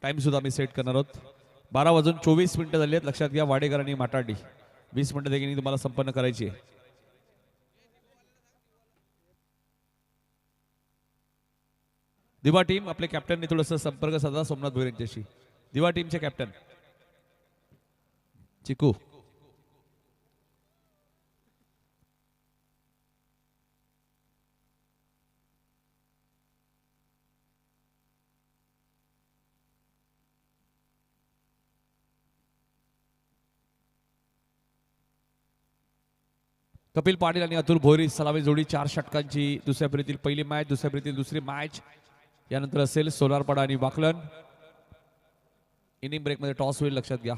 Time सुद्धा आम्ही set करणार आहोत. 12:24 झाली आहेत. लक्षात घ्या वाडेकर आणि माटाडी 20 मिनिटं देखील तुम्हाला संपन्न करायची आहे. दिवा टीम आपले कॅप्टनने थोडंसं संपर्क साधा सोमनाथ भोईर यांच्याशी. दिवा टीमचे कॅप्टन चिकू. कपिल पाटील आणि अतुल भोईर सलामी जोडी 4 षटकांची दुसऱ्या फेरीतील पहिली मॅच, दुसऱ्या फेरीतील दुसरी मॅच. यानंतर असेल सोलारपाडा आणि वाकलन. इनिंग ब्रेक मध्ये टॉस होईल, लक्षात घ्या.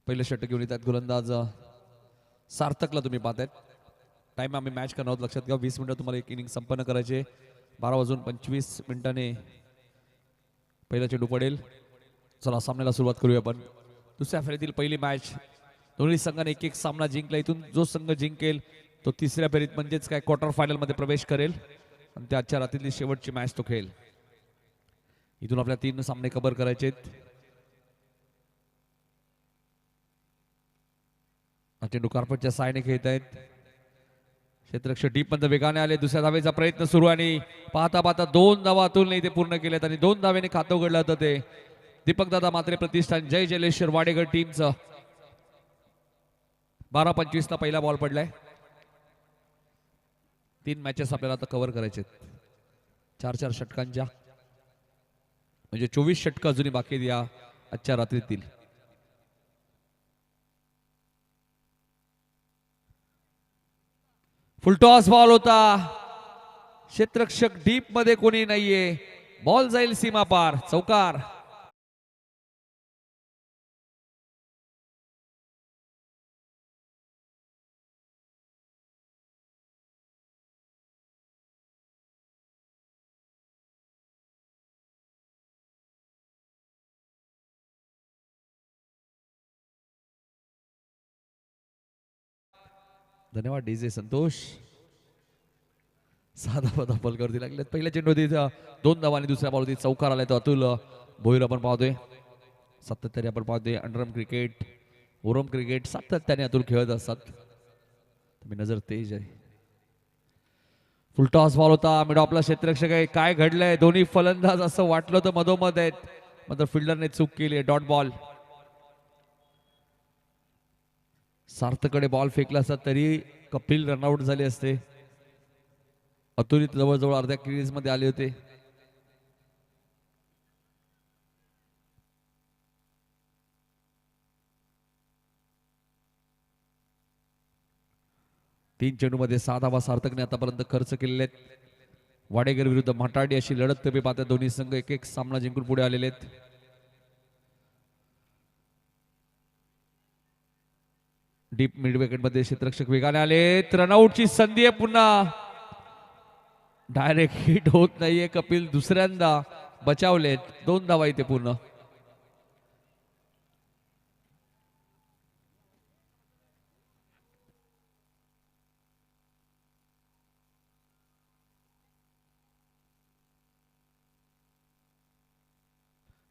पहिलं षटक घेऊन येतात गोलंदाज सार्थकला तुम्ही पाहतायत. टाइम आम्ही मॅच करणार आहोत, लक्षात घ्या. 20 मिनिटं तुम्हाला एक इनिंग संपन्न करायचे. 12:25 पहिला चेंडू पडेल. चला सामन्याला सुरुवात करूया आपण. दुसऱ्या फेरीतील पहिली मॅच. दोन्ही संघाने एक एक सामना जिंकला. इथून जो संघ जिंकेल तो तिसऱ्या फेरीत म्हणजेच काय क्वार्टर फायनल मध्ये प्रवेश करेल आणि त्याच्या रात्रीतली शेवटची मॅच तो खेळेल. इथून आपल्या 3 सामने कव्हर करायचे. चेंडू कार्पेटच्या सायने खेळत आहेत. क्षेत्ररक्षक डीप मध्ये वेगाने आले. दुसऱ्या धावेचा प्रयत्न सुरू आणि पाहता पाहता 2 धावा अतुलने इथे पूर्ण केल्यात आणि 2 धावेने खातं उघडलं होतं ते दीपक दादा मात्रे प्रतिष्ठान जय जलेश्वर वाडेगड टीमचं. 12:25 पहिला बॉल पडलाय. 3 मॅचेस आपल्याला आता कव्हर करायचे. 4-4 षटकांच्या म्हणजे 24 षटक अजूनही बाकी आहेत या आजच्या रात्रीतील. फुलटॉस बॉल होता. क्षेत्ररक्षक डीप मध्ये कोणी नाहीये. बॉल जाईल सीमा पार. चौकार. धन्यवाद डीजे संतोष. साधा पदा बॉलवरती लागले. पहिल्या चेंडूवरती 2 धावा आणि दुसऱ्या बॉलवरती चौकार आलाय तो अतुल भोईर आपण पाहतोय. सातत्याने आपण पाहतोय. अंडरम क्रिकेट ओरम क्रिकेट सातत्याने अतुल खेळत असतात. तुम्ही नजर तेज आहे. फुलटॉस बॉल होता. मिड ऑफला क्षेत्ररक्षक आहे. काय घडलंय. दोन्ही फलंदाज असं वाटलं तर मधोमध आहेत, मात्र फिल्डरने चूक केली. Dot ball. सार्थकडे बॉल फेकला असता तरी कपिल रनआउट झाले असते. अतुल जवळजवळ अर्ध्या क्रीज मध्ये आले होते. तीन चेंडू मध्ये 6 धावा सार्थकने आतापर्यंत खर्च केलेले आहेत. वाडेकर विरुद्ध म्हटाडी अशी लढत तुम्ही पाहता. दोन्ही संघ एक एक सामना जिंकून पुढे आलेले आहेत. डीप मिड विकेट मध्ये क्षेत्ररक्षक वेगाने आले. रनआउटची संधी आहे पुन्हा. डायरेक्ट हिट होत नाहीये. कपिल दुसऱ्यांदा बचावलेत. 2 धावा इथे पूर्ण.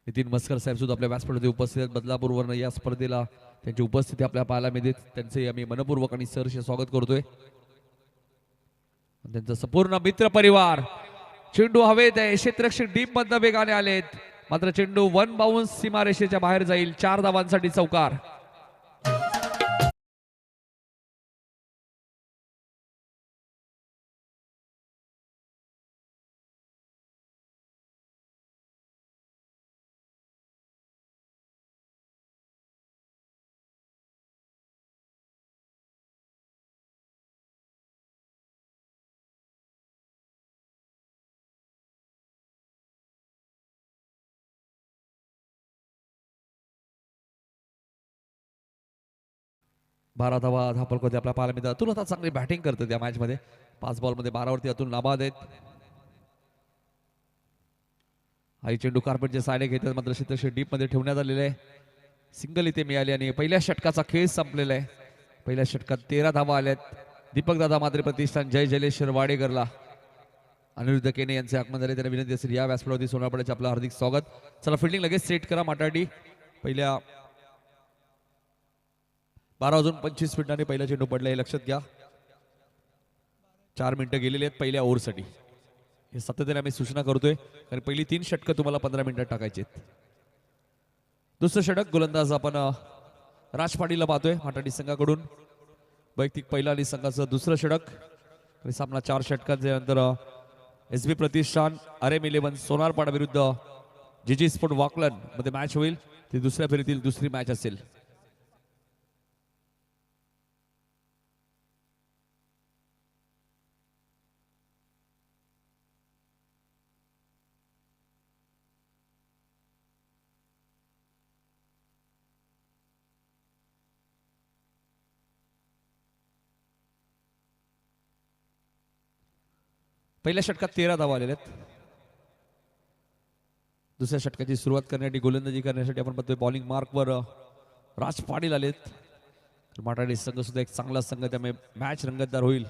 नितीन मस्कर साहेब सुद्धा आपल्या व्यासपीठावर उपस्थित आहेत. बदलापूरवरून या स्पर्धेला त्यांची उपस्थिती आपल्या पाहायला मिळते. त्यांचे आम्ही मनपूर्वक आणि सहर्ष स्वागत करतोय. त्यांचा संपूर्ण मित्र परिवार. चेंडू हवेत आहे. क्षेत्ररक्षक डीप मधनं वेगाने आलेत, मात्र चेंडू 1 बाउन्स सीमारेषेच्या बाहेर जाईल. 4 धावांसाठी चौकार. बारा धावा धापलक होते आपल्या पाहायला मिळतात. अतुल आता चांगली बॅटिंग करतो त्या मॅच मध्ये. 5 बॉल मध्ये 12 वरती अतुल नाबाद आहेत. आई चेंडू कार्पेटचे सायडे घेतात, मात्र क्षेत्ररक्षक डीप मध्ये ठेवण्यात आलेले आहे. सिंगल इथे मिळाली आणि पहिल्या षटकाचा खेळ संपलेला आहे. पहिल्या षटकात 13 धावा आल्यात. दीपक दादा मात्रे प्रतिष्ठान जय जलेश्वर वाडेकरला अनिरुद्ध केने यांचे आगमन झाले. त्यांना विनंती असेल या व्यासपीठावरती सोनारपाड्याचे आपलं हार्दिक स्वागत. चला फिल्डिंग लगेच सेट करा माटाडी. पहिल्या 12:25 पहिला चेंडू पडला हे लक्षात घ्या. 4 मिनिटं गेलेली आहेत पहिल्या ओव्हरसाठी. हे सातत्याने आम्ही सूचना करतोय कारण पहिली 3 षटकं तुम्हाला 15 मिनिटात टाकायची आहेत. दुसरं षटक गोलंदाज आपण राज पाटीलला पाहतोय माटाडी संघाकडून. वैयक्तिक पहिला आणि संघाचं दुसरं षटक. आणि सामना 4 षटकांच्या नंतर SB प्रतिष्ठान RM11 सोनारपाडा विरुद्ध GG स्पोर्ट वाकलन मध्ये मॅच होईल. ती दुसऱ्या फेरीतील दुसरी मॅच असेल. पहिल्या षटकात 13 धावा आलेल्या आहेत. दुसऱ्या षटकाची सुरुवात करण्यासाठी गोलंदाजी करण्यासाठी आपण बघतोय बॉलिंग मार्कवर राज पाटील आलेत. माटाडी संघ सुद्धा एक चांगला संघ, त्यामुळे मॅच रंगतदार होईल.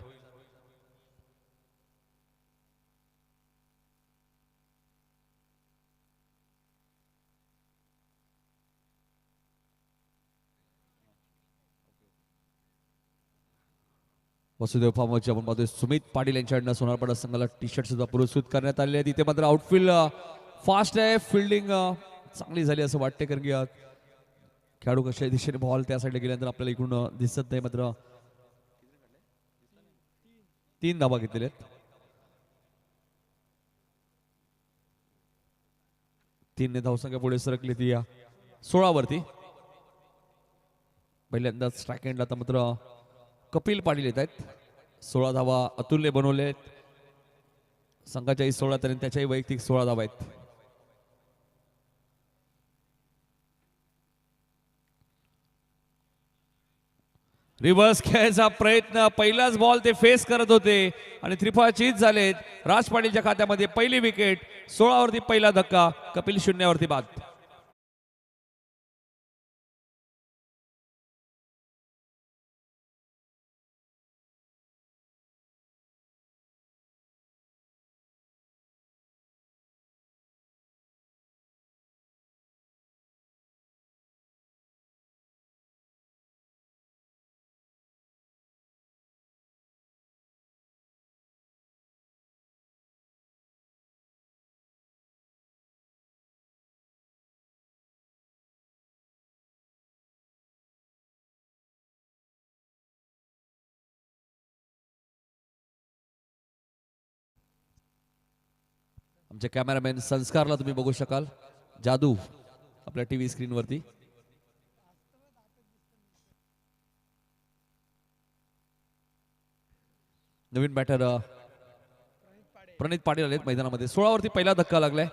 वसुदेव फार्म हाऊसची आपण पाहतोय सुमित पाटील यांच्याकडनं सोनारपाडा संघाला टी शर्ट सुद्धा पुरस्कृत करण्यात आलेले आहेत. इथे मात्र आउटफील्ड फास्ट आहे, फिल्डिंग चांगली झाली असं वाटते कारण की खेळाडू कशा दिशेने बॉल त्या साईडला गेल्यानंतर आपल्याला इकडून दिसत नाही. मात्र 3 धावा घेतलेल्या आहेत. 3 ने धावसंख्या पुढे सरकली ती या 16 वरती. पहिल्यांदाच स्ट्राईक एंडला आता मात्र कपिल पाटील येत आहेत. 16 धावा अतुलने बनवले आहेत. संघाच्याही 16 तर त्याच्याही वैयक्तिक 16 धावा आहेत. रिव्हर्स खेळायचा प्रयत्न, पहिलाच बॉल ते फेस करत होते आणि त्रिफळा चीज झालेत. राज पाटीलच्या खात्यामध्ये पहिली विकेट. 16 वरती पहिला धक्का, कपिल 0 वरती बाद. आमचे कॅमेरामॅन संस्कारला तुम्ही बघू शकाल, जादू आपल्या टीव्ही स्क्रीन वरती. नवीन बॅटर प्रणित पाटील आलेत मैदानामध्ये. 16 वरती पहिला धक्का लागलाय.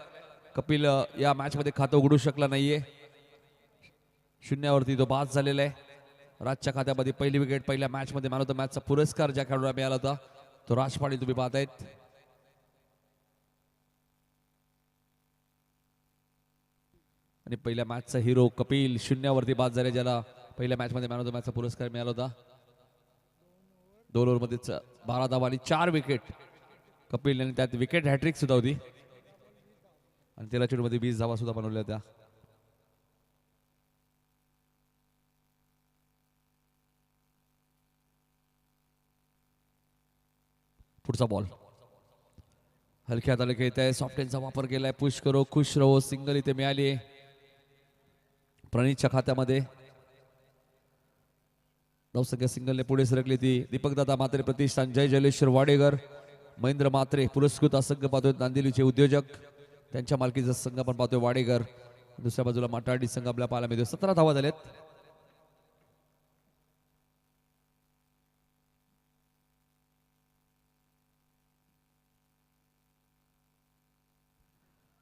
कपिल या मॅच मध्ये खातं उघडू शकला नाहीये. 0 वरती तो बाद झालेला आहे. राजच्या खात्यामध्ये पहिली विकेट. पहिल्या मॅच मध्ये मॅन ऑफ द मॅचचा पुरस्कार ज्या खेळाडूला मिळाला होता तो राज पाटील तुम्ही पाहतायत. आणि पहिल्या मॅचचा हिरो कपिल 0 वरती बाद झाले, ज्याला पहिल्या मॅच मध्ये मॅन ऑफ द मॅचचा पुरस्कार मिळाला होता. 2 ओव्हरमध्ये 12 धावा आणि 4 विकेट कपिल यांनी. त्यात विकेट हॅट्रिक सुद्धा होती आणि 13 चेंडूमध्ये 20 धावा सुद्धा बनवल्या होत्या. पुढचा बॉल हलक्या हाताने खेळत आहे. सॉफ्टहँडचा वापर केलाय. पुश करो खुश रहो सिंगल इथे मिळाली प्रणीतच्या खात्यामध्ये. धावसंख्या सिंगलने पुढे सरकली ती. दीपक दादा मात्रे प्रतिष्ठान जय जलेश्वर वाडेकर महेंद्र मात्रे पुरस्कृत संघ पाहतोय. नांदिवलीचे उद्योजक त्यांच्या मालकीचा संघ आपण पाहतोय वाडेकर. दुसऱ्या बाजूला माटाडी संघ आपल्या पाहायला मिळतो. 17 धावा झाल्यात.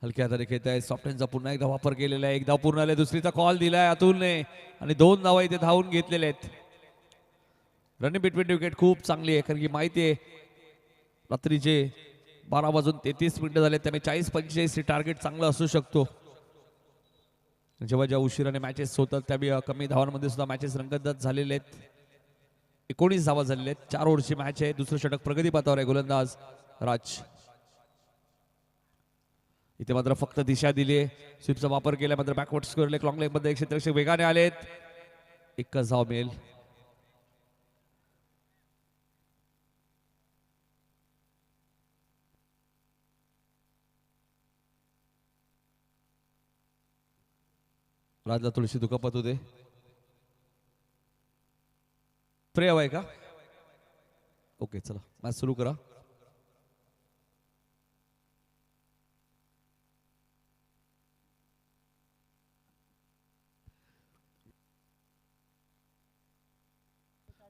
हलक्या हाताने खेळत आहे. सॉफ्टहँडचा पुन्हा एकदा वापर केलेला आहे. 1 धाव पूर्ण आले. दुसरीचा कॉल दिलाय अतुलने आणि 2 धावा इथे धावून घेतलेले आहेत. रनिंग बिटवीन विकेट खूप चांगली आहे कारण की माहिती आहे रात्रीचे 12:33 झाले, त्यामुळे 40-45 टार्गेट चांगलं असू शकतो. जेव्हा ज्या उशिराने मॅचेस होतात त्यावेळी कमी धावांमध्ये सुद्धा मॅचेस रंगतदार झालेले आहेत. 19 धावा झालेल्या आहेत. 4 ओव्हरची मॅच आहे. दुसरं षटक प्रगती पथावर आहे गोलंदाज राज. इथे मात्र फक्त दिशा दिली आहे. स्वीपचा वापर केला मात्र backward square leg long leg मध्ये क्षेत्ररक्षक वेगाने आलेत. एकच धाव मिळेल. राजला थोडीशी दुखापत होते. फ्रे हवाय का? ओके चला मॅच सुरू करा.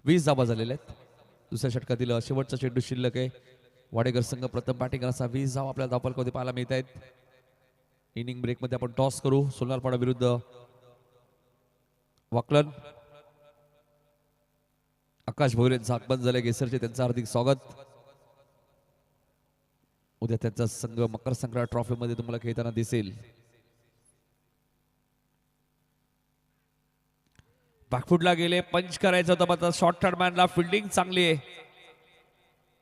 वीस धावा झालेल्या आहेत. दुसऱ्या षटकातील शेवटचा चेंडू शिल्लक आहे. वाडेकर संघ प्रथम बॅटिंग करण्याचा 20 धावा आपल्या धावफलकामध्ये पाहायला मिळत आहेत. इनिंग ब्रेक मध्ये आपण टॉस करू. सोनारपाडा विरुद्ध वाकलन. आकाश भोईरे झाकबंद झाले गेसरचे, त्यांचं हार्दिक स्वागत. उद्या त्यांचा संघ मकर संक्रांत ट्रॉफी मध्ये तुम्हाला खेळताना दिसेल. बॅकफुटला गेले, पंच करायचं होतं मात्र शॉर्ट थर्डमॅनला फिल्डिंग चांगली आहे.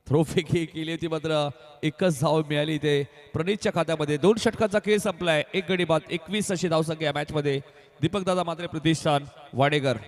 थ्रो फेकी केली होती मात्र एकच धाव मिळाली. ते प्रणीतच्या खात्यामध्ये 2 षटकाचा खेळ संपलाय. 1 गडी बाद 21 अशी धावसंख्या या मॅच मध्ये. दीपक दादा मात्र प्रतिष्ठान वाडेकर.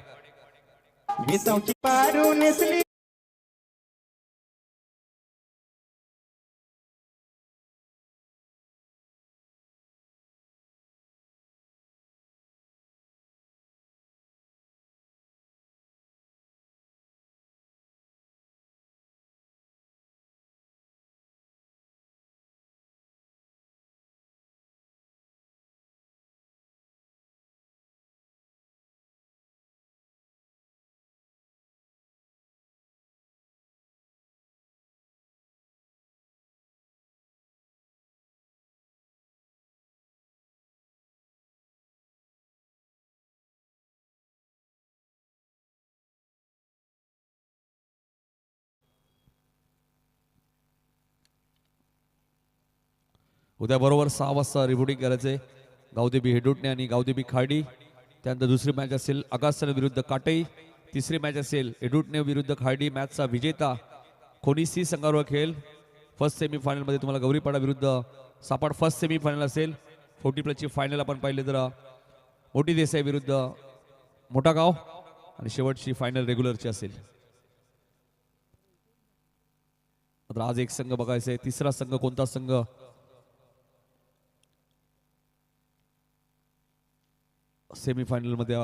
उद्या बरोबर 6 वाजता रिपोर्टिंग करायचे. गावदेवी हेडुटणे आणि गावदेवी खाडी. त्यानंतर दुसरी मॅच असेल अगासन विरुद्ध काटई. तिसरी मॅच असेल हेडुटणे विरुद्ध खाडी. मॅचचा विजेता कोणी सी संघावर खेळ. फर्स्ट सेमीफायनल मध्ये तुम्हाला गौरीपाडा विरुद्ध सापाड फर्स्ट सेमीफायनल असेल. 40+ फायनल आपण पाहिले तर मोठी देसाई विरुद्ध मोठा गाव आणि शेवटची फायनल रेग्युलरची असेल. आज एक संघ बघायचा आहे. तिसरा संघ कोणता संघ सेमीफायनल मध्ये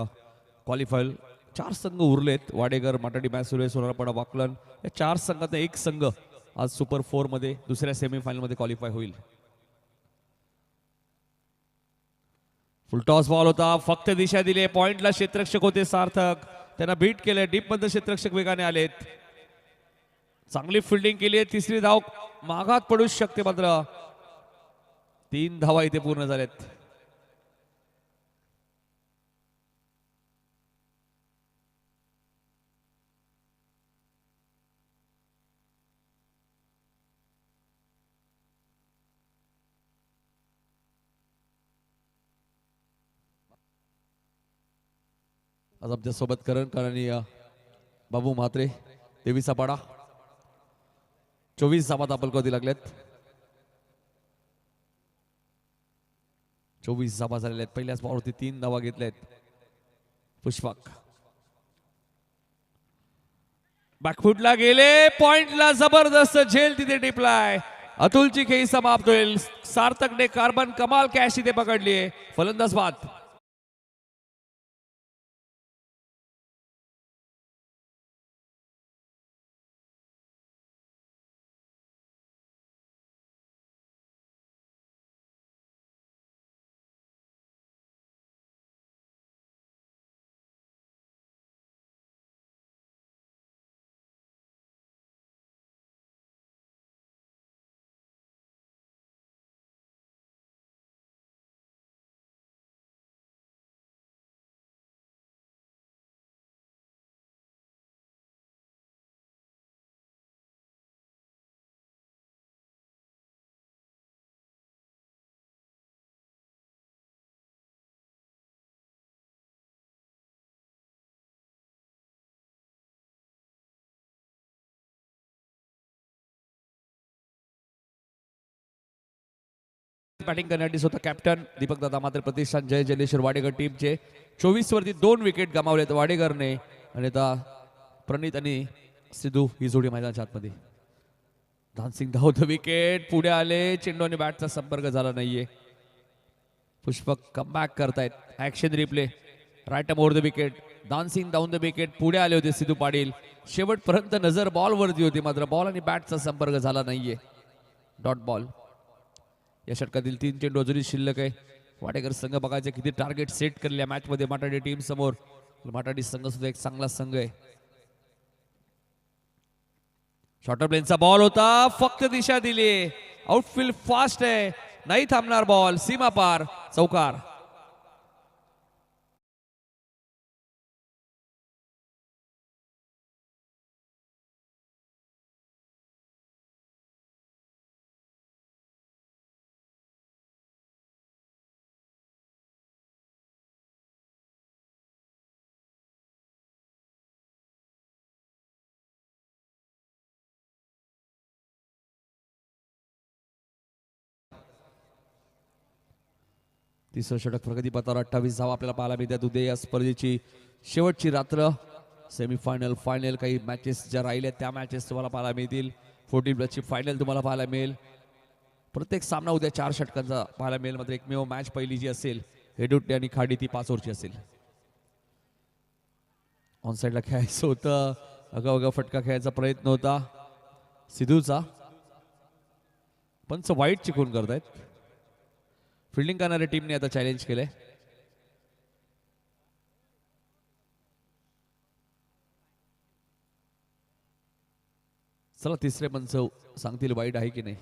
क्वालिफाय. 4 संघ उरलेत. वाडेकर माटाडी मॅच सुरू आहे. सोनारपाडा वाकलन या 4 संघात एक संघ आज सुपर 4 मध्ये दुसऱ्या सेमीफायनल मध्ये क्वालिफाय होईल. फुलटॉस बॉल होता. फक्त दिशा दिली. पॉइंटला क्षेत्ररक्षक होते सार्थक. त्यांना बीट केले. डीप मध्ये क्षेत्ररक्षक वेगाने आलेत. चांगली फिल्डिंग केली आहे. तिसरी धाव मागात पडू शकते मात्र 3 धावा इथे पूर्ण झाल्यात. आज आमच्या सोबत करण आणि बाबू म्हात्रे. देवीचा पाडा 24 धावा धावफलकावरती लागल्यात. 24 धावा झालेल्या आहेत. पहिल्याच बॉलवरती 3 धावा घेतल्यात. पुष्पक बॅकफुटला गेले. पॉइंटला जबरदस्त झेल तिथे टिपलाय. अतुलची खेळी समाप्त होईल. सार्थकने कार्बन कमाल कॅश इथे पकडली आहे. फलंदाज बाद. बॅटिंग करण्यासाठी स्वतः कॅप्टन दीपक दादा मात्र प्रतिष्ठान जय जलेश्वर वाडेकर टीमचे 24 वरती 2 विकेट गमावलेत वाडेकरने आणि आता प्रणित आणि सिद्धू ही जोडी मैदानाच्या आतमध्ये. धानसिंग धाव द विकेट पुढे आले चेंडू आणि बॅटचा संपर्क झाला नाहीये. पुष्पक कमबॅक करतायत. Action replay right over the wicket. Dancing down the wicket पुढे आले होते सिद्धू पाटील. शेवटपर्यंत नजर बॉल वरती होती मात्र बॉल आणि बॅटचा संपर्क झाला नाहीये. Dot ball. या षटकातील 3 चेंडू अजूनही शिल्लक आहे. वाडेकर संघ बघायचे किती टार्गेट सेट केले मॅच मध्ये माटाडी टीम समोर. माटाडी संघ सुद्धा एक चांगला संघ आहे. शॉर्टर प्लेनचा बॉल होता फक्त दिशा दिली. आउटफील्ड फास्ट आहे नाही थांबणार बॉल सीमा पार चौकार. तिसरं षटक प्रगती पथावर 28 धावा आपल्याला पाहायला मिळतात. उद्या या स्पर्धेची शेवटची रात्र. सेमीफायनल फायनल काही मॅचेस ज्या राहिल्या त्या मॅचेस तुम्हाला पाहायला मिळतील. 14+ ची फायनल तुम्हाला पाहायला मिळेल. प्रत्येक सामना उद्या 4 षटकांचा पाहायला मिळेल. मात्र एकमेव मॅच पहिली जी असेल हेडुट्टी आणि खाडी ती 5 ओव्हरची असेल. ऑन साईडला खेळायचं होतं. अगावगा फटका खेळायचा प्रयत्न होता सिद्धूचा. पंच वाईट चिकून करतायत. फिल्डिंग करणाऱ्या टीमने आता चॅलेंज केलंय. चला तिसरे पंच सांगतील वाईट आहे की नाही.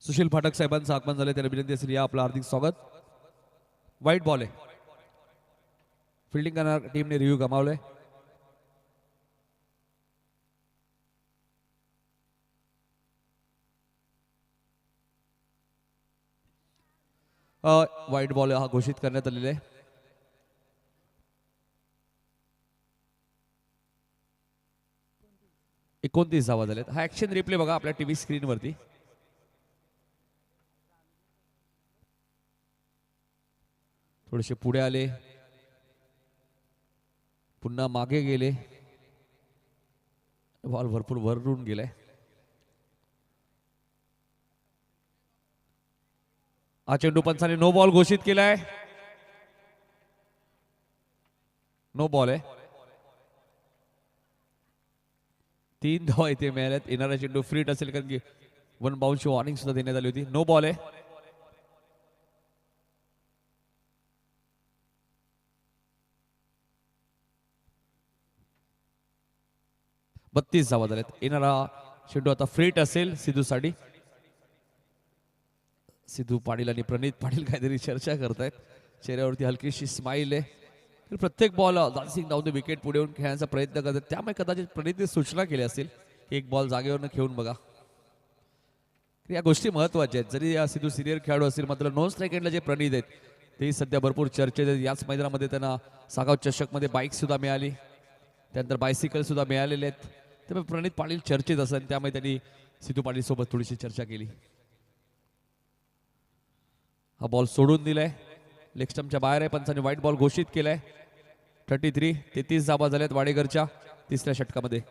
सुशील फाटक साहेबांचं आगमन झाले त्याला विनंती असेल या आपलं हार्दिक स्वागत. वाईट बॉल आहे. फिल्डिंग करणाऱ्या टीमने रिव्ह्यू गमावलाय. वाईट बॉल हा घोषित करण्यात आलेला आहे. एकोणतीस धावा झालेत. हा ऍक्शन रिप्ले बघा आपल्या टीव्ही स्क्रीन वरती. थोडेसे पुढे आले पुन्हा मागे गेले. बॉल भरपूर वरून गेलाय. हा चेंडू पंचाने नो बॉल घोषित केलाय. नो बॉल आहे. 3 धावा इथे मिळाल्यात. येणारा चेंडू फ्रीट असेल कारण की 1 बाउन्सची वॉर्निंग सुद्धा देण्यात आली होती. नो बॉल आहे. 32 धावा झाल्यात. येणारा चेंडू आता फ्रीट असेल सिद्धूसाठी. सिद्धू पाटील आणि प्रणित पाटील काहीतरी चर्चा करतायत. चेहऱ्यावरती हलकीशी स्माईल आहे. प्रत्येक ball dancing down the wicket पुढे येऊन खेळण्याचा प्रयत्न करतात. त्यामुळे कदाचित प्रणितने सूचना केली असेल की एक बॉल जागेवरनं खेळून बघा. या गोष्टी महत्वाच्या आहेत. जरी या सिद्धू सिनियर खेळाडू असतील मात्र नॉन स्ट्राईक एंडला जे प्रणित आहेत ते सध्या भरपूर चर्चेत आहेत. याच मैदानामध्ये त्यांना सागाव चषकमध्ये बाईक सुद्धा मिळाली. त्यानंतर बायसिकल सुद्धा मिळालेले आहेत. त्यामुळे प्रणित पाटील चर्चेत असतात. त्यामुळे त्यांनी सिद्धू पाटील सोबत थोडीशी चर्चा केली. हा बॉल सोडून दिलाय. लेग स्टंपच्या बाहेर आहे. पंचाने व्हाईट बॉल घोषित केलाय. 33 धावा झाल्यात वाडेकरच्या तिसऱ्या षटकामध्ये.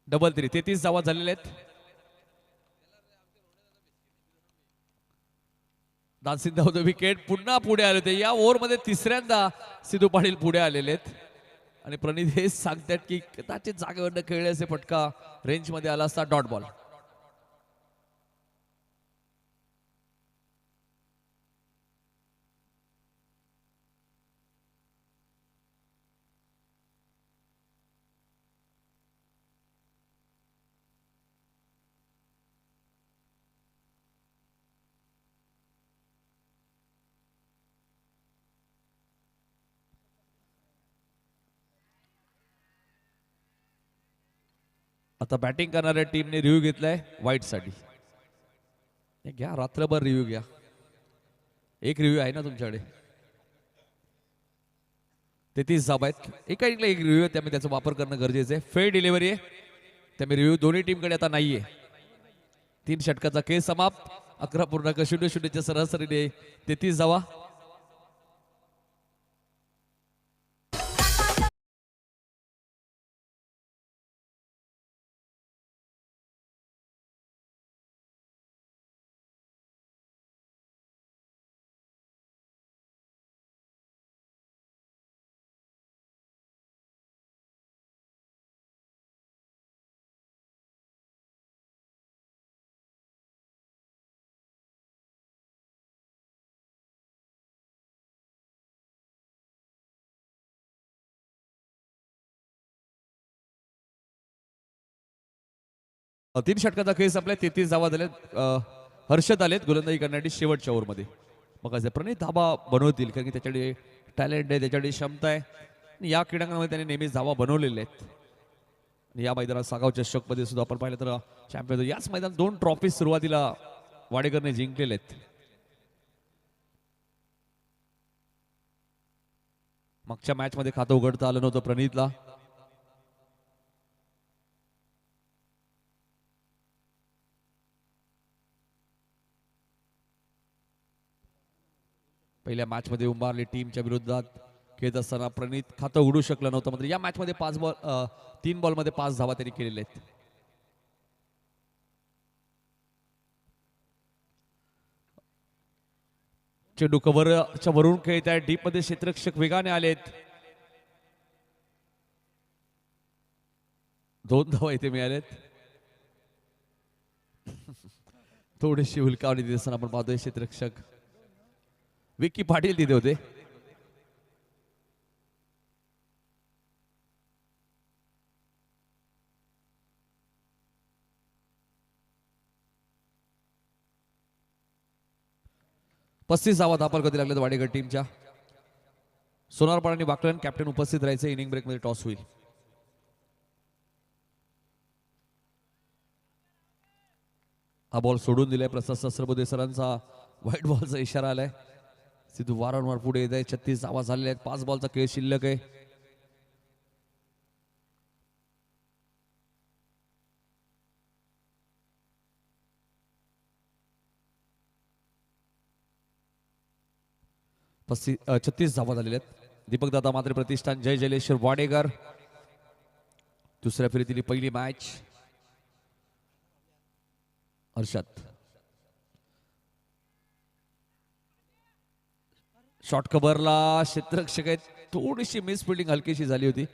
डबल 3 33 धावा झालेल्या आहेत. डान्सिंग डाऊन द विकेट पुन्हा पुढे आले होते. या ओव्हरमध्ये तिसऱ्यांदा सिद्धू पाटील पुढे आलेले आहेत आणि प्रणित हेच सांगतात की कदाचित जागेवरनं खेळले असे फटका रेंज मध्ये आला असता. Dot ball. आता बॅटिंग करणाऱ्या टीमने रिव्ह्यू घेतलाय वाईट साठी. घ्या रात्रभर रिव्ह्यू घ्या. एक रिव्ह्यू आहे ना तुमच्याकडे. 33 धावा आहेत. एका इनिंगला एक रिव्ह्यू आहे, त्यामुळे त्याचा वापर करणं गरजेचं आहे. फेअर डिलिव्हरी आहे, त्यामुळे रिव्ह्यू दोन्ही टीमकडे आता नाहीये. 3 षटकाचा खेळ समाप्त. 11.00च्या सरासरीने 33 धावा. तीन षटकाचा खेळ संपलाय. 33 धावा झाल्यात. हर्षद आलेत गोलंदाजी करण्यासाठी शेवटच्या ओव्हरमध्ये. मग असे प्रणित धावा बनवतील, कारण की त्याच्याकडे टॅलेंट आहे, त्याच्याकडे क्षमता आहे. या क्रीडांगणामध्ये त्याने नेहमीच धावा बनवलेल्या आहेत. या मैदानात सागाव चषकमध्ये सुद्धा आपण पाहिलं तर चॅम्पियन याच मैदानात 2 ट्रॉफी सुरुवातीला वाडेकरने जिंकलेले आहेत. मागच्या मॅच मध्ये खातं उघडता आलं नव्हतं प्रणितला. पहिल्या मॅच मध्ये उंबारली टीमच्या विरोधात खेळत असताना प्रणित खातं उघडू शकलं नव्हतं. मात्र या मॅच मध्ये 3 बॉलमध्ये 5 धावा त्यांनी केलेल्या आहेत. चेंडू कव्हरच्या वरून खेळत आहे. डीप मध्ये क्षेत्ररक्षक वेगाने आलेत. 2 धावा इथे मिळालेत. थोडीशी हुलकावणी देत असताना आपण पाहतोय क्षेत्ररक्षक विक्की पाटील तिथे होते. पस्तीस धावा धापाल कधी लागल्यात वाडेकर टीमच्या. सोनारपाड आणि वाकलन कॅप्टन उपस्थित राहायचं. इनिंग ब्रेक मध्ये टॉस होईल. हा बॉल सोडून दिलाय. प्रसाद सहस्त्रबुद्धे सरांचा व्हाईट बॉलचा इशारा आलाय. सिद्धू वारंवार पुढे येत आहे. 36 धावा झालेल्या आहेत. 5 बॉलचा खेळ शिल्लक आहे. पस्तीस 36 धावा झालेल्या आहेत. दीपक दादा मात्र प्रतिष्ठान जय जलेश्वर वाडेकर. दुसऱ्या फेरीतील पहिली मॅच. हर्षद शॉर्ट कव्हरला क्षेत्ररक्षक आहेत. थोडीशी मिस फिल्डिंग हलकीशी झाली होती.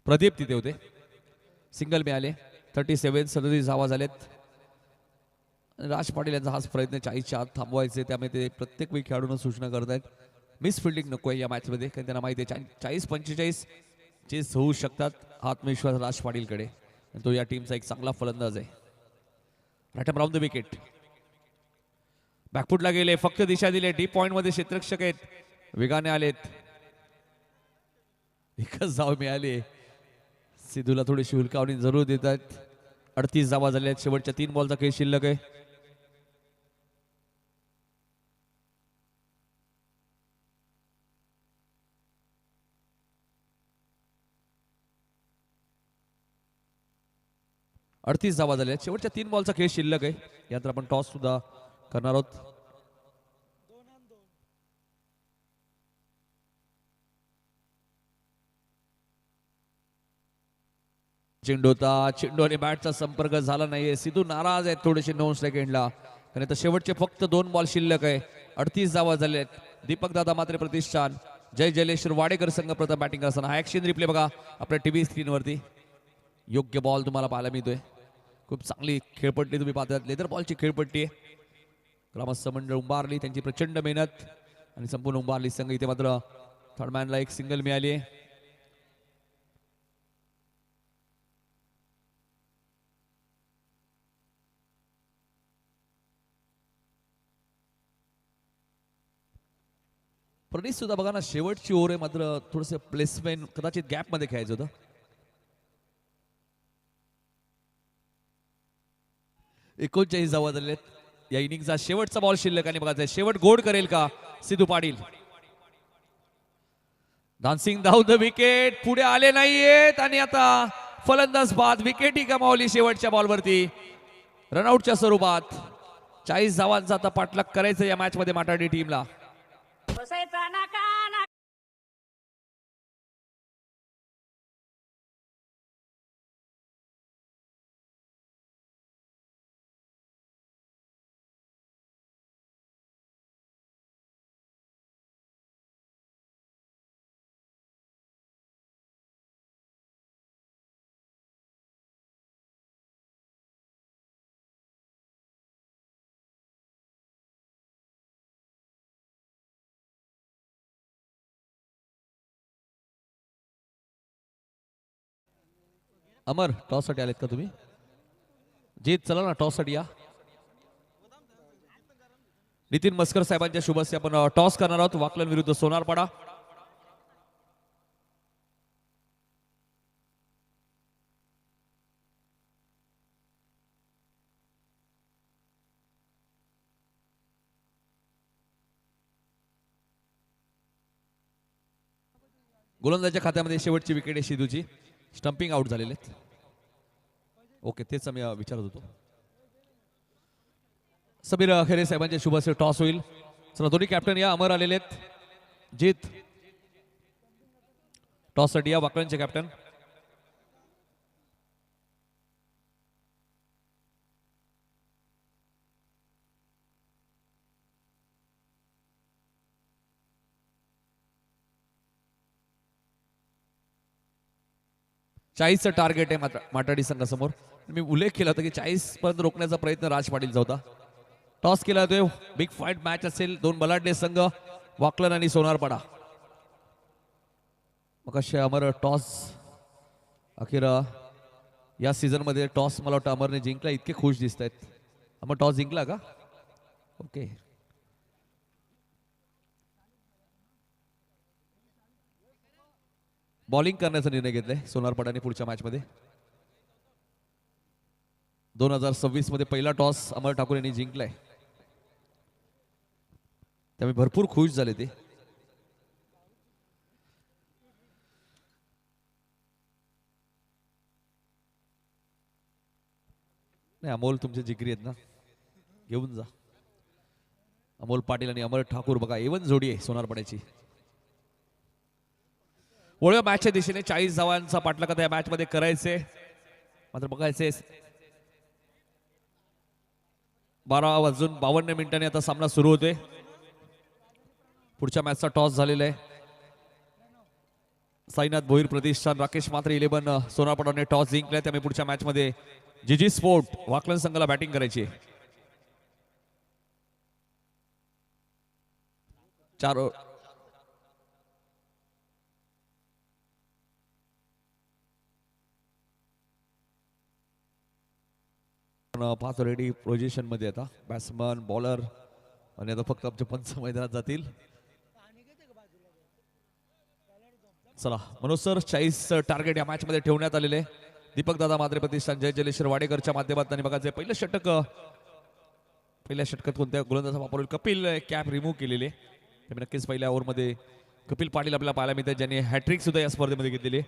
प्रदीप तिथे होते. सिंगल मिळाले. 37 धावा झालेत. राज पाटील यांचा हाच प्रयत्न 40च्या आत थांबवायचे, त्यामुळे ते प्रत्येक वेळी खेळाडूंना सूचना करत आहेत मिस फिल्डिंग नको आहे या मॅच मध्ये, कारण त्यांना माहिती आहे 40-45 चेस होऊ शकतात. आत्मविश्वास राज पाटीलकडे, तो या टीमचा एक चांगला फलंदाज आहे. Right round the wicket. बॅकफुटला गेले, फक्त दिशा दिले. डीप पॉइंट मध्ये क्षेत्ररक्षक आहेत, वेगाने आलेत. एकच धाव मिळाली. सिद्धूला थोडीशी हुलकावणी जरूर देत आहेत. 38 धावा झाल्या आहेत. शेवटच्या 3 बॉलचा खेळ शिल्लक आहे. अडतीस धावा झाल्या. शेवटच्या 3 बॉलचा खेळ शिल्लक आहे. यानंतर आपण टॉस सुद्धा करणार आहोत. चेंडू होता, चेंडू आणि बॅटचा संपर्क झाला नाहीये. सिद्धू नाराज आहेत थोडेसे 9 सेकंडला, कारण आता शेवटचे फक्त 2 बॉल शिल्लक आहे. 38 धावा झाले आहेत. दीपक दादा मात्रे प्रतिष्ठान जय जलेश्वर वाडेकर संघ प्रथम बॅटिंग असताना. हा ऍक्शन रिप्ले बघा आपल्या टीव्ही स्क्रीनवरती. योग्य बॉल तुम्हाला पाहायला मिळतोय. खूप चांगली खेळपट्टी तुम्ही पाहतात. लेदर बॉलची खेळपट्टी आहे. ग्रामस्थ मंडळ उंबारली, त्यांची प्रचंड मेहनत आणि संपूर्ण उंबारली संघ. इथे मात्र थर्डमॅनला एक सिंगल मिळाली आहे. प्रणीत सुद्धा बघा ना, शेवटची ओव्हर आहे, मात्र थोडंसं प्लेसमेंट कदाचित गॅप मध्ये खेळायचं होतं. 39 धावा झालेत. या इनिंगचा शेवटचा बॉल शिल्लक आणि बघायचं शेवट गोड करेल का Sidhu Patil. Dancing down the wicket, पुढे आले नाहीयेत आणि आता फलंदाज बाद. विकेट ही गमावली शेवटच्या बॉलवरती रनआउटच्या स्वरूपात. 40 धावांचा आता पाठलाग करायचं या मॅच मध्ये माटाडी टीमला. अमर टॉस साठी आलेत का तुम्ही? जीत चला ना टॉस साठी या. नितीन मस्कर साहेबांच्या शुभ हस्ते आपण टॉस करणार आहोत वाकलन विरुद्ध सोनारपाडा. गोलंदाजाच्या खात्यामध्ये शेवटची विकेट आहे सिद्धूची. स्टंपिंग आउट झालेले. ओके तेच मी विचारत होतो. समीर खेरे साहेबांच्या शुभ हस्ते टॉस होईल. चला दोन्ही कॅप्टन या. अमर आलेले आहेत. जीत टॉस साठी या. वाकळणचे कॅप्टन. चं टार्गेट आहे माटाडी संघासमोर. मी उल्लेख केला होता की 40 पर्यंत रोखण्याचा प्रयत्न राज पाटीलचा होता. टॉस केला तो बिग फाईट मॅच असेल. दोन बलाढ्य संघ वाकलन आणि सोनारपाडा. मग असे अमर टॉस अखेर या सीझन मध्ये टॉस मला वाटतं अमरने जिंकला. इतके खुश दिसत आहेत. अमर टॉस जिंकला का? ओके. बॉलिंग करण्याचा निर्णय घेतलाय सोनारपाडाने पुढच्या मॅच मध्ये. 2026 मध्ये पहिला टॉस अमर ठाकूर यांनी जिंकलाय. त्यामुळे भरपूर खुश झाले ते. नाही अमोल तुमचे जिगरी आहेत ना, घेऊन जा. अमोल पाटील आणि अमर ठाकूर बघा एवन जोडी आहे सोनारपाड्याची. वळूया मॅचच्या दिशेने. 40 धावांचा पाठलाग आता या मॅच मध्ये करायचे. मात्र बघायचे 12:52 आता सामना सुरू होतोय. पुढच्या मॅचचा टॉस झालेला आहे. साईनाथ भोईर प्रतिष्ठान राकेश मात्रे 11 सोनारपाडाने टॉस जिंकलाय. त्यामुळे पुढच्या मॅच मध्ये जीजी स्पोर्ट वाकलन संघाला बॅटिंग करायची आहे. 5 रेडी पोझिशन मध्ये आता बॅट्समन बॉलर आणि आता फक्त आमचे पंच मैदानात जातील. चला मनोज सर 40 टार्गेट या मॅच मध्ये ठेवण्यात आलेले. दीपक दादा मात्रे प्रतिष्ठान जय जलेश्वर वाडेकरच्या माध्यमातून बघायचं पहिलं षटक. पहिल्या षटकात कोणत्या गोलंदाजा वापरले? कपिल कॅप रिमूव्ह केलेले. नक्कीच पहिल्या ओव्हरमध्ये कपिल पाटील आपल्याला पाहायला मिळतात ज्यांनी हॅट्रिक सुद्धा या स्पर्धेमध्ये घेतलेली.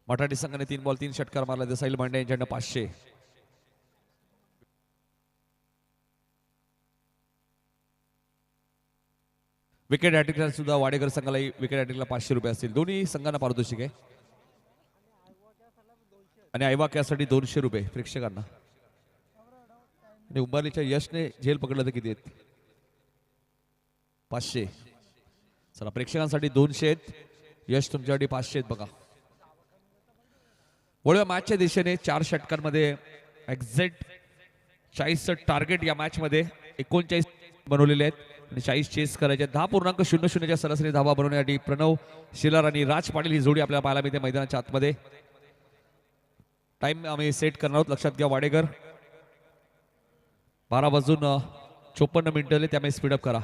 मराठी संघाने 3 बॉल 3 षटकार मारला. साहिल मांडे यांच्याकडनं 500. विकेट हॅट्रिकला सुद्धा वाडेकर संघाला विकेट हॅट्रिकला 500 रुपये असतील. दोन्ही संघांना पारितोषिक आहे. आणि आयवाक यासाठी 200 रुपये प्रेक्षकांना. आणि उंबालीच्या यशने झेल पकडलं तर किती आहेत? 500. चला प्रेक्षकांसाठी 200 आहेत. यश तुमच्यासाठी 500 आहेत. बघा वळूया मॅचच्या दिशेने. 4 षटकांमध्ये एक्झॅक्ट 40 टार्गेट या मॅच मध्ये 39 बनवलेले आहेत. आणि 40 चेस करायचे. 10.00च्या सरासरी धावा बनवण्यासाठी प्रणव शिलार आणि राज पाटील ही जोडी आपल्याला पाहायला मिळते मैदानाच्या आतमध्ये. टाइम आम्ही सेट करणार आहोत, लक्षात घ्या वाडेकर. 12:54 त्यामुळे स्पीडअप करा.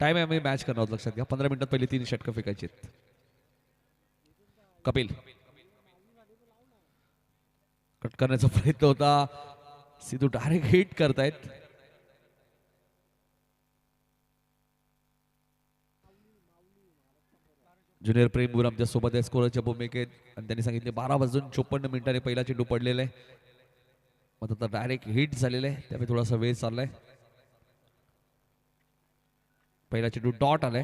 टाइम आम्ही मॅच करणार आहोत, लक्षात घ्या. 15 मिनिटात पहिले 3 षटकं फेकायची. कपिल कट करण्याचा प्रयत्न होता, सिद्धू डायरेक्ट हिट करतायत. ज्युनियर प्रेम गुर आमच्या सोबत आहे स्कोरच्या भूमिकेत आणि त्यांनी सांगितले 12:54 पहिला चेंडू पडलेला आहे. मग आता डायरेक्ट हिट झालेलं आहे, त्यामुळे थोडासा वेळ चाललाय. पहिला चेंडू डॉट आलाय.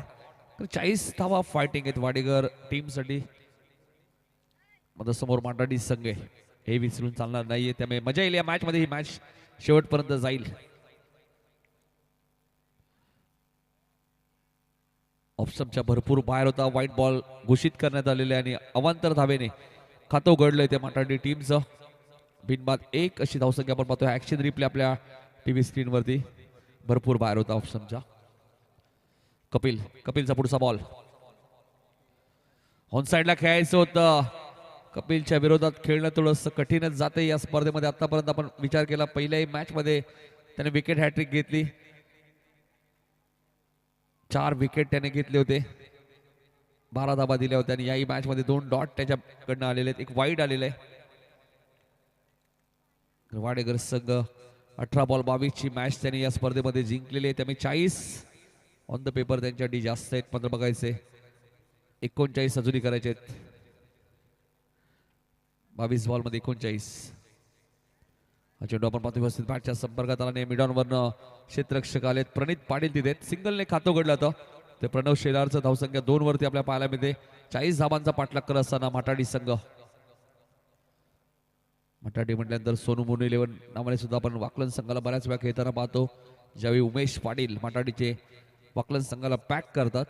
तर 40 धावा फायटिंग आहेत वाडेकर टीमसाठी. मग समोर मांडाडी संघ आहे, हे विसरून चालणार नाहीये. त्यामुळे मजा येईल या मॅच मध्ये. ही मॅच शेवटपर्यंत जाईल. ऑप्शनच्या भरपूर बाहेर होता. व्हाईट बॉल घोषित करण्यात आलेले आणि अवांतर धावेने खातं उघडलंय ते मांडाडी टीमचं. बिनबाद 1 अशी धावसंख्या आपण पाहतोय. ऍक्शन रिप्ले आपल्या टीव्ही स्क्रीन वरती. भरपूर बाहेर होता ऑप्शनच्या. कपिलचा पुढचा बॉल ऑन साइडला खेळायचं होतं. कपिलच्या विरोधात खेळणं थोडंसं कठीणच जाते या स्पर्धेमध्ये. आतापर्यंत आपण विचार केला, पहिल्याही मॅच मध्ये त्याने विकेट हॅट्रिक घेतली. 4 विकेट त्याने घेतले होते, 12 धाबा दिल्या होत्या आणि याही मॅच मध्ये 2 डॉट त्याच्याकडनं आलेले आहेत, 1 वाईड आलेलं आहे. वाडेकर संघ 18 बॉल 22 ची मॅच त्यांनी या स्पर्धेमध्ये जिंकलेली आहे. त्यामुळे 40 ऑन द पेपर त्यांच्यासाठी जास्त आहेत. मात्र बघायचे 39 अजूनही करायचे आहेत. 22 बॉल मध्ये 39. हा चेंडू आपण पाहतो व्यवस्थित बॅटच्या संपर्कात आला. मिडॉन वरनं क्षेत्ररक्षक आलेत. प्रणित पाटील तिथे सिंगलने खातं उघडलं होतं. ते प्रणव शेलारचं धावसंख्या 2 वरती आपल्या पाहायला मिळते. 40 धाबांचा पाठलाग करत असताना माटाडी संघ. माटाडी म्हटल्यानंतर सोनू मोनू 11 नावाने सुद्धा आपण वाकलन संघाला बऱ्याच वेळा खेळताना पाहतो. ज्यावेळी उमेश पाटील माटाडीचे वाकलन संघाला पॅक करतात.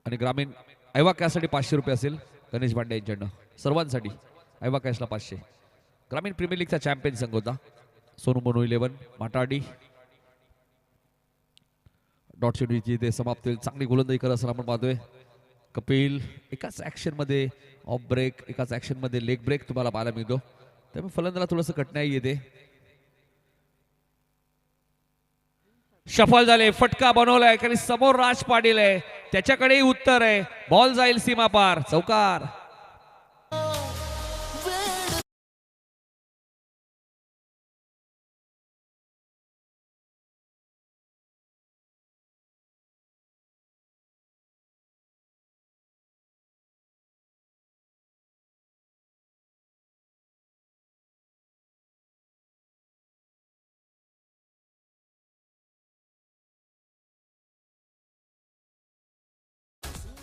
आणि ग्रामीण ऐवा कॅशसाठी 500 रुपये असेल गणेश भांडे यांच्याकडनं सर्वांसाठी. ऐवा कॅशला 500. ग्रामीण प्रीमियर लीगचा चॅम्पियन संघ होता सोनू मोनू 11 माटाडी. डॉट चेंडूची ते समाप्त होईल. चांगली गोलंदाजी करत असताना आपण पाहतोय कपिल एकाच ऍक्शन मध्ये ऑफ ब्रेक, एकाच ऍक्शन मध्ये लेग ब्रेक तुम्हाला पाहायला मिळतो. त्यामुळे फलंदाला थोडंसं कठीणाई येते. सफल झाले, फटका बनवलाय कारण समोर राज पाटील आहे, त्याच्याकडेही उत्तर आहे. बॉल जाईल सीमा पार, चौकार.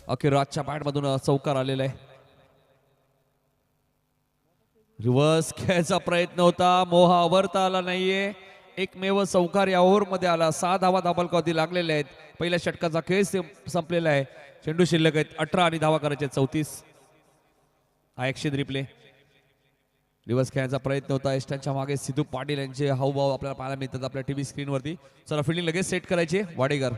अखेर राजच्या बॅटमधून चौकार आलेला आहे. रिव्हर्स खेळायचा प्रयत्न होता, मोह आवरता आला नाहीये. एकमेव चौकार या ओव्हर मध्ये आला. 6 धावा धाबलकावती लागलेल्या आहेत. पहिल्या षटकाचा खेळ संपलेला आहे. चेंडू शिल्लक आहेत 18 आणि धावा करायचे 34. हा ऍक्शन रिप्ले. रिव्हर्स खेळायचा प्रयत्न होता. एस्टांच्या मागे सिद्धू पाटील यांचे हावभाव आपल्याला पाहायला मिळतात आपल्या टीव्ही स्क्रीन वरती. चला फिल्डिंग लगेच सेट करायची वाडेकर.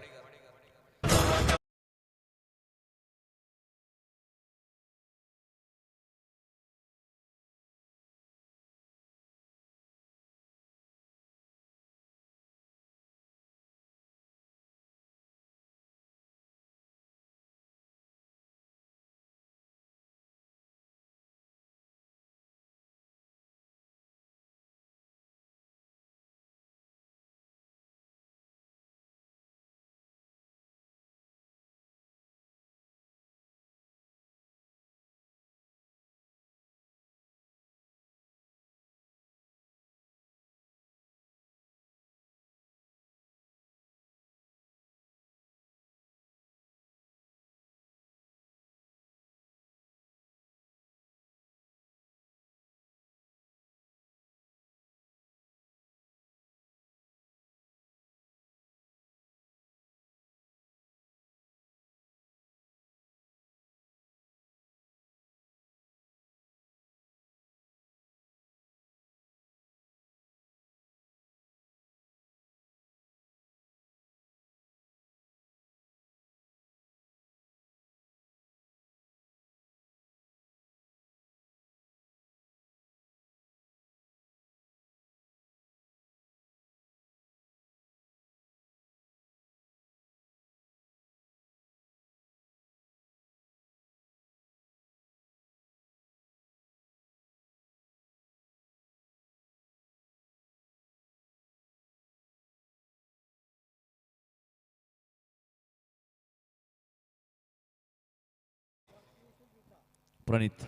प्रणित.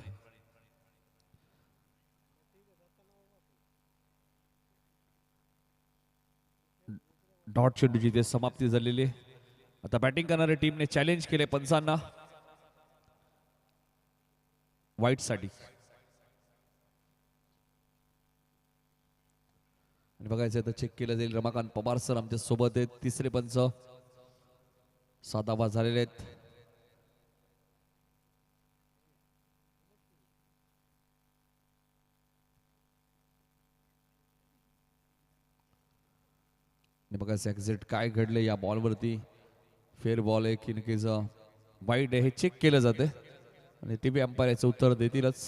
डॉट चेंडूची ते समाप्ती झालेली आहे. आता बॅटिंग करणाऱ्या टीमने चॅलेंज केले पंचांना व्हाईट साठी. आणि बघायचं तर चेक केलं जाईल. रमाकांत पवार सर आमच्या सोबत आहेत. तिसरे पंच 7 धावा झालेले आहेत. बघायचं एक्झॅक्ट काय घडले या बॉलवरती. फेअर बॉल आहे की नक्कीच वाईट आहे हे चेक केलं जाते आणि टीव्ही अंपायर याचं उत्तर देतीलच.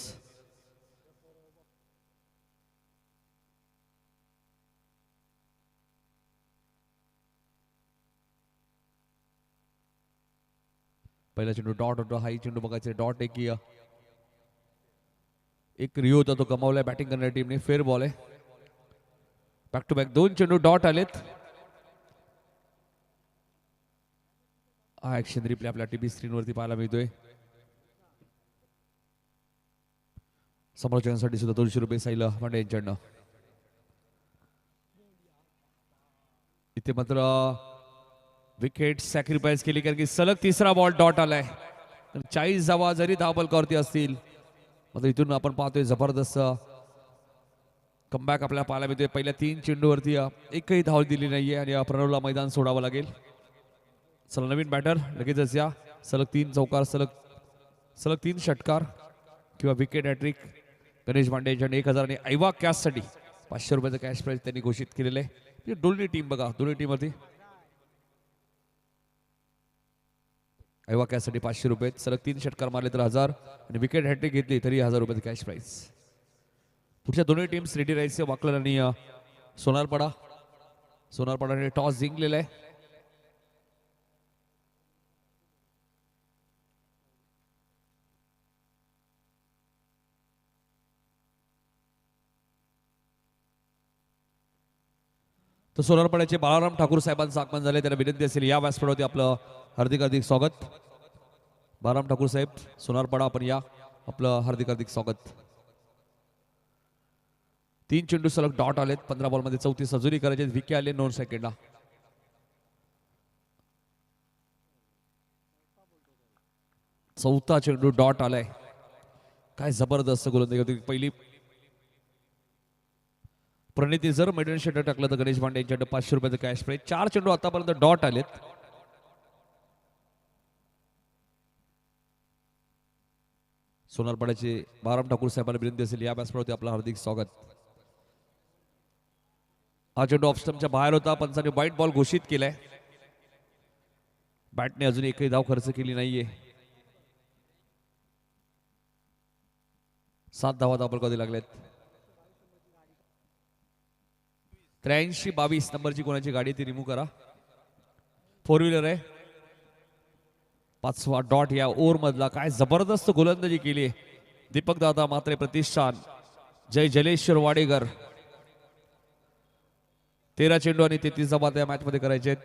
पहिला चेंडू डॉट होता. हाई चेंडू बघायचे डॉट आहे की एक रिओ होता तो गमावलाय बॅटिंग करणाऱ्या टीमने. फेअर बॉल आहे. बॅक टू बॅक 2 चेंडू डॉट आलेत. हा ऍक्शन रिप्ले आपल्या टीव्ही स्क्रीनवरती पाहायला मिळतोय. समालोचनासाठी सुद्धा 200 रुपये साहिल पांडे यांच्याकडनं. इथे मात्र विकेट सॅक्रिफाईस केली कारण की सलग तिसरा बॉल डॉट आलाय. 40 धावा जरी धावपलकावरती असतील मात्र इथून आपण पाहतोय जबरदस्त कमबॅक आपल्याला पाहायला मिळतोय. पहिल्या 3 चेंडूवरती एकही धाव दिली नाहीये आणि प्रणवला मैदान सोडावं लागेल. चला नवीन बॅटर लगेचच या. सलग 3 चौकार सलग 3 षटकार किंवा विकेट हॅट्रिक. गणेश भांडे यांच्याकडे 1000 आणि ऐवा कॅशसाठी 500 रुपयाचं कॅश प्राइज त्यांनी घोषित केलेलं आहे. दोन्ही टीम बघा दोन्ही टीमवरती ऐवा कॅशसाठी 500 रुपये. सलग 3 षटकार मारले तर 1000 आणि विकेट हॅट्रिक घेतली तरी 1000 रुपयाचं कॅश प्राइज. पुढच्या दोन्ही टीम्स रेडी राहायचे. वाकलन आणि सोनारपाडाने टॉस जिंकलेला आहे. तर सोनारपाड्याचे बाळाराम ठाकूर साहेबांचं आगमन झाले. त्यांना विनंती असेल या व्यासपीठावरती आपलं हार्दिक स्वागत. बाळाराम ठाकूर साहेब सोनारपाडा आपण या. आपलं हार्दिक स्वागत. 3 चेंडू सलग डॉट आलेत. 15 बॉलमध्ये 34 अजूनही करायचे. विके आले 9 सेकंडला. चौथा चेंडू डॉट आलाय. काय जबरदस्त गोलंदाजी होती पहिली. प्रणिती जर मेडन षटक टाकलं तर गणेश भांडे यांच्याकडे 500 रुपयाचं कॅश प्राइज. 4 चेंडू आतापर्यंत डॉट आलेत. सोनारपाड्याचे बाळाराम ठाकूर साहेबांना विनंती असेल या व्यासपीठावरती आपलं हार्दिक स्वागत. हा चेंडू ऑफ स्टंपच्या बाहेर होता. पंचाने व्हाईट बॉल घोषित केलाय. बॅटने अजून एकही धाव खर्च केली नाहीये. 7 धावा धावपलकावरती लागल्यात. 83-22 नंबरची कोणाची गाडी ती रिमूव्ह करा. 4 व्हीलर आहे. 5वा डॉट या ओव्हर मधला. काय जबरदस्त गोलंदाजी केली दीपक दादा मात्रे प्रतिष्ठान. जय जलेश्वर वाडेकर. 13 चेंडू आणि 33 धावा या मॅच मध्ये करायचे.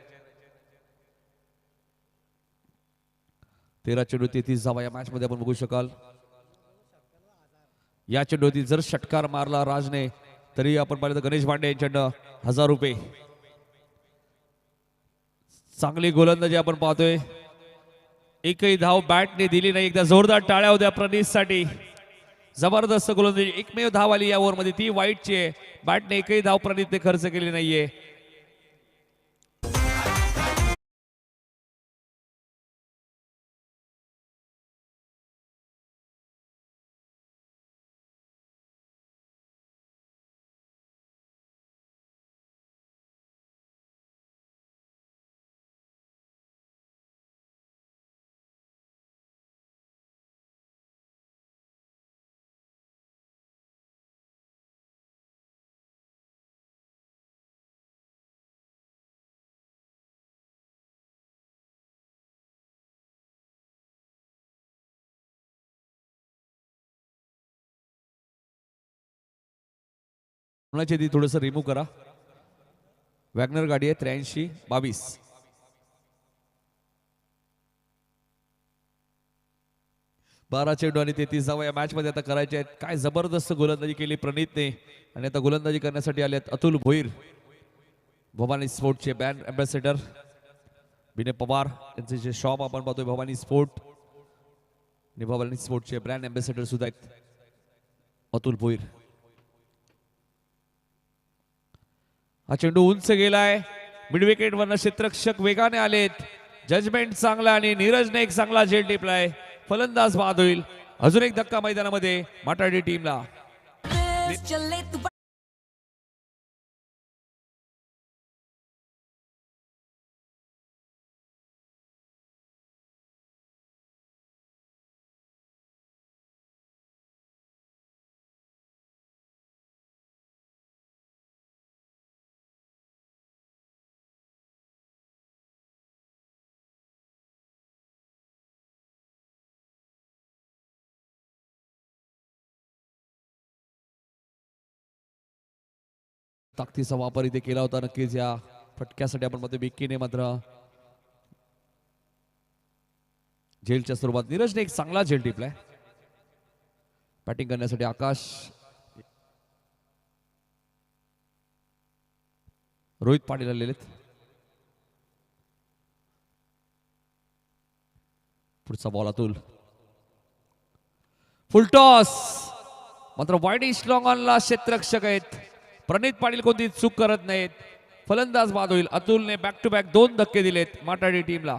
13 चेंडू 33 धावा या मॅच मध्ये आपण बघू शकाल. या चेंडूवरती जर षटकार मारला राजने तरी आपण पाहिलं तर गणेश भांडे यांच्याकडनं 1000 रुपये. चांगली गोलंदाजी आपण पाहतोय. एकही धाव बॅटने दिली नाही. एकदा जोरदार टाळ्या होत्या प्रणीतसाठी. जबरदस्त गोलंदाजी. एकमेव धाव आली या ओव्हरमध्ये ती वाईटची आहे. बॅटने एकही धाव प्रणीतने खर्च केली नाहीये. कोणाची ती थोडस रिमूव्ह करा. वॅगनर गाडी आहे 83-22. 12 चेंडू आणि 33 धावा या मॅच मध्ये आता करायचे आहेत. काय जबरदस्त गोलंदाजी केली प्रणीतने आणि आता गोलंदाजी करण्यासाठी आलेत अतुल भोईर, भवानी स्पोर्टचे ब्रँड अँबॅसेडर विनय पवार यांचे जे शॉप आपण पाहतोय भवानी स्पोर्ट आणि भवानी स्पोर्टचे ब्रँड अँबॅसेडर सुद्धा आहेत अतुल भोईर. हा चेंडू उंच गेलाय, मिड विकेट वरनं क्षेत्ररक्षक वेगाने आलेत, जजमेंट चांगला आणि नीरजने एक चांगला झेल टिपलाय, फलंदाज बाद होईल. अजून एक धक्का मैदानामध्ये माटाडी टीमला. ताकदीचा वापर इथे केला होता नक्कीच या फटक्यासाठी आपण मध्ये बिक्कीने मात्र झेलच्या स्वरूपात नीरजने एक चांगला झेल टिपलाय. बॅटिंग करण्यासाठी आकाश, रोहित पाटील आलेले आहेत. पुढचा बॉल अतुल, फुलटॉस मात्र वाईडिश लॉंग ऑनला क्षेत्ररक्षक आहेत. प्रणीत पाटील कोणती चूक करत नाहीत, फलंदाज बाद होईल. अतुलने बॅक टू बॅक 2 धक्के दिलेत माटाडी टीमला.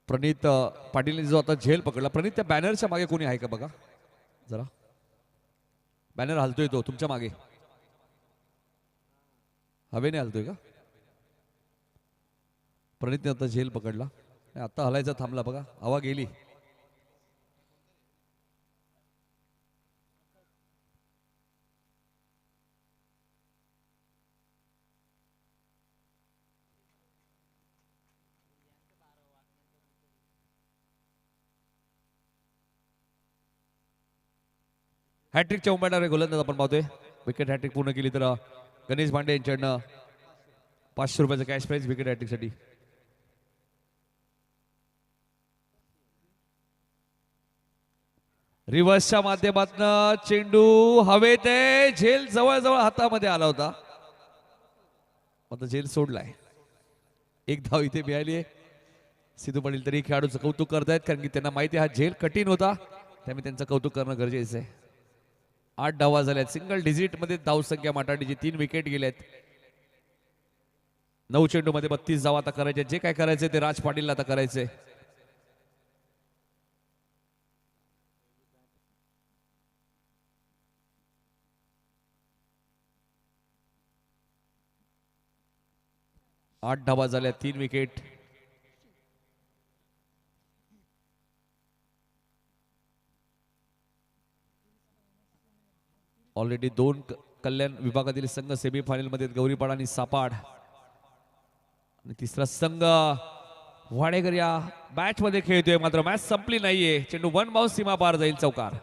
प्रणीत पाटीलने जो आता झेल पकडला, प्रणीत त्या बॅनरच्या मागे कोणी आहे का बघा जरा, बॅनर हलतोय तो तुमच्या मागे, हवेने हलतोय का? प्रणीतने आता झेल पकडला, आता हलायचा थांबला बघा, हवा गेली. हॅट्रिकच्या उमेदवार गोलंदाज आपण पाहतोय. विकेट हॅट्रिक पूर्ण केली तर गणेश भांडे यांच्याकडनं 500 रुपयाचं कॅश प्राइज विकेट हॅट्रिक साठी. रिव्हर्सच्या माध्यमातून चेंडू हवेत आहे, झेल जवळ हातामध्ये आला होता, आता झेल सोडलाय. एक धाव इथे मिळाली आहे. सिद्धू पाटील तरी खेळाडूचं कौतुक करतायत, कारण की त्यांना माहिती आहे हा झेल कठीण होता, त्यामुळे त्यांचं कौतुक करणं गरजेचं आहे. 8 धावा झाल्यात, सिंगल डिजिट मध्ये धाव संख्या माटाडीची, 3 विकेट गेल्यात. 9 चेंडू मध्ये 32 धावा आता करायचे. जे काय करायचे ते राज पाटीलला आता करायचंय. आठ धावा झाल्या, 3 विकेट. ऑलरेडी 2 कल्याण विभागातील संघ सेमीफायनल मध्ये गौरीपाड आणि सापाड, आणि तिसरा संघ वाडेकर या मॅच मध्ये खेळतोय. मात्र मॅच संपली नाहीये, चेंडू 1 बाउन्स सीमा पार जाईल चौकार.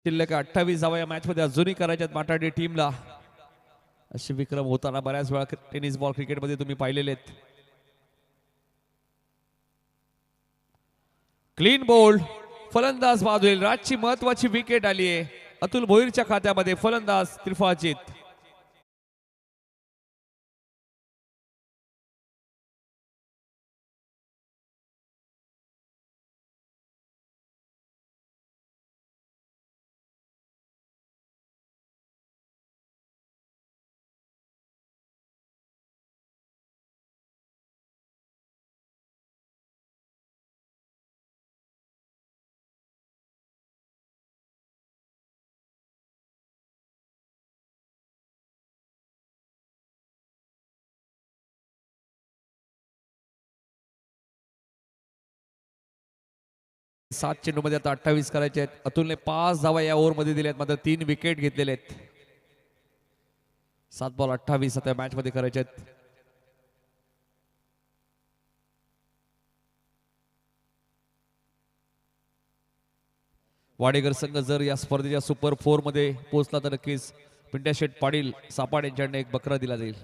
शिल्लक 28 धावा या मॅच मध्ये अजूनही करायच्यात माटाडी टीमला. असे विक्रम होताना बऱ्याच वेळा टेनिस बॉल क्रिकेट मध्ये तुम्ही पाहिलेले आहेत. क्लीन बोल्ड, फलंदाज बाद होईल. राजची महत्वाची विकेट आली आहे अतुल भोईरच्या खात्यामध्ये, फलंदाज त्रिफाजित. 7 चेंडूमध्ये आता 28 करायचे आहेत. अतुलने 5 धावा या ओव्हरमध्ये दिल्या आहेत, मात्र 3 विकेट घेतलेले आहेत. 7 बॉल 28 आता मॅच मध्ये करायचे आहेत. वाडेकर संघ जर या स्पर्धेच्या सुपर 4 मध्ये पोहोचला तर नक्कीच पिंट्या शेठ पाटील सापाड यांच्याकडे एक बकरा दिला जाईल.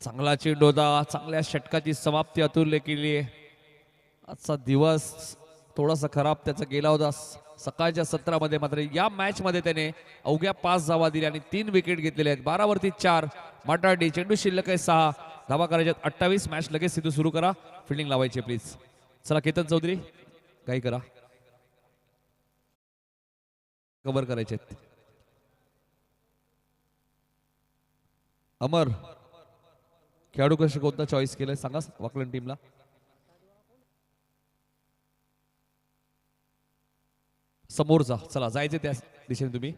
चांगला चेंडू होता, चांगल्या षटकाची समाप्ती अतुलने केली आहे. आजचा दिवस थोडासा खराब त्याचा गेला होता सकाळच्या सत्रामध्ये, मात्र या मॅच मध्ये त्याने अवघ्या 5 धावा दिल्या आणि 3 विकेट घेतलेले आहेत. 12 वरती 4 माटाडी. चेंडू शिल्लक आहे 6 धावा करायच्यात 28. मॅच लगेच सिद्धू सुरू करा. फिल्डिंग लावायची प्लीज. चला केतन चौधरी काही करा, कव्हर करायचे. अमर खेळाडू कसं कोणता चॉईस केलंय सांगा वाकलन टीमला. समोरचा चला जायचे त्या दिशेने तुम्ही.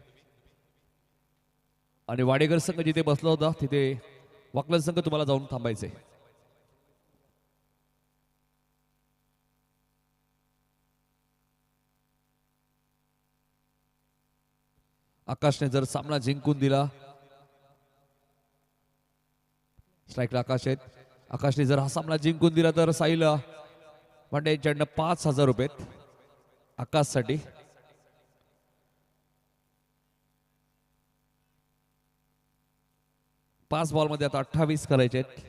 आणि वाडेकर संघ जिथे बसला होता तिथे वाकलन संघ तुम्हाला जाऊन थांबायचे. आकाशने जर सामना जिंकून दिला, स्ट्राईकला आकाश आहेत. आकाशने जर हा सामना जिंकून दिला तर साहिल पांडे यांच्याकडनं 5,000 रुपये आकाशसाठी. पाच बॉल मध्ये आता 28 करायचे आहेत.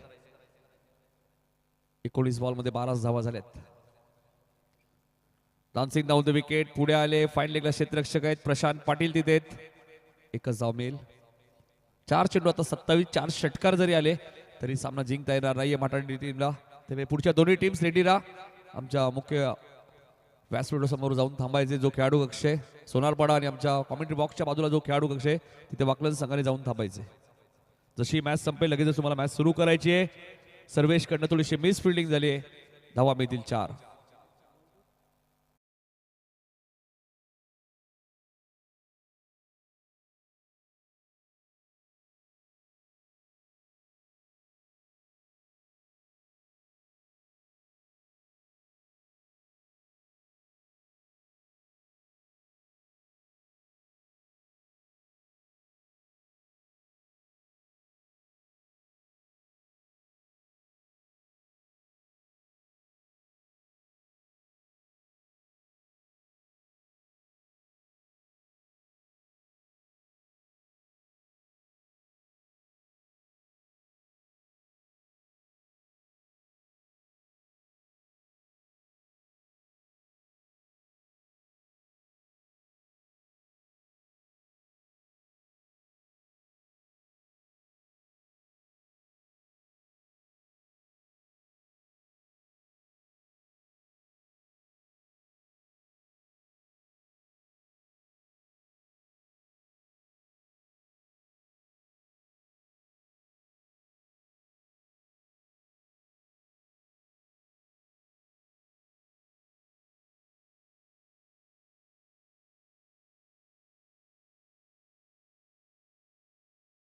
19 बॉल मध्ये 12 धावा झाल्यात. डान्सिंग डाऊन द विकेट पुढे आले. फाईन लेगला क्षेत्ररक्षक आहेत प्रशांत पाटील तिथे आहेत. एकच धाव मिळेल. 4 चेंडू आता 27. 4 षटकार जरी आले तरी सामना जिंकता येणार नाहीये माटाडी टीमला. त्यामुळे पुढच्या दोन्ही टीम्स रेडी राहा. आमच्या मुख्य व्यासपीठ समोर जाऊन थांबायचे. जो खेळाडू कक्ष आहे सोनारपाडा आणि आमच्या कॉमेंट्री बॉक्सच्या बाजूला जो खेळाडू कक्ष आहे तिथे वाकलन संघाने जाऊन थांबायचे. जशी मॅच संपेल लगेच तुम्हाला मॅच सुरू करायची आहे. सर्वेश कडनं थोडीशी मिस फिल्डिंग झाली आहे. धावा मिळतील 4.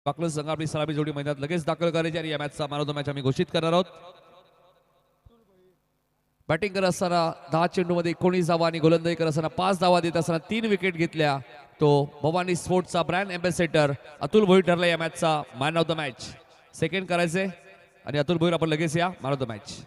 वाकलन संघ आपली सलामी जोडी मैदानात लगेच दाखल करायची आणि या मॅचचा मॅन ऑफ द मॅच आम्ही घोषित करणार आहोत. बॅटिंग करत असताना 10 चेंडूमध्ये 19 धावा आणि गोलंदाजी करत असताना 5 धावा देत असताना 3 विकेट घेतल्या. तो भवानी स्पोर्ट्सचा ब्रँड एम्बॅसेडर अतुल भोईर ठरला या मॅचचा man of the match. Second करायचे आणि अतुल भोईर आपण लगेच या मॅन ऑफ द मॅच.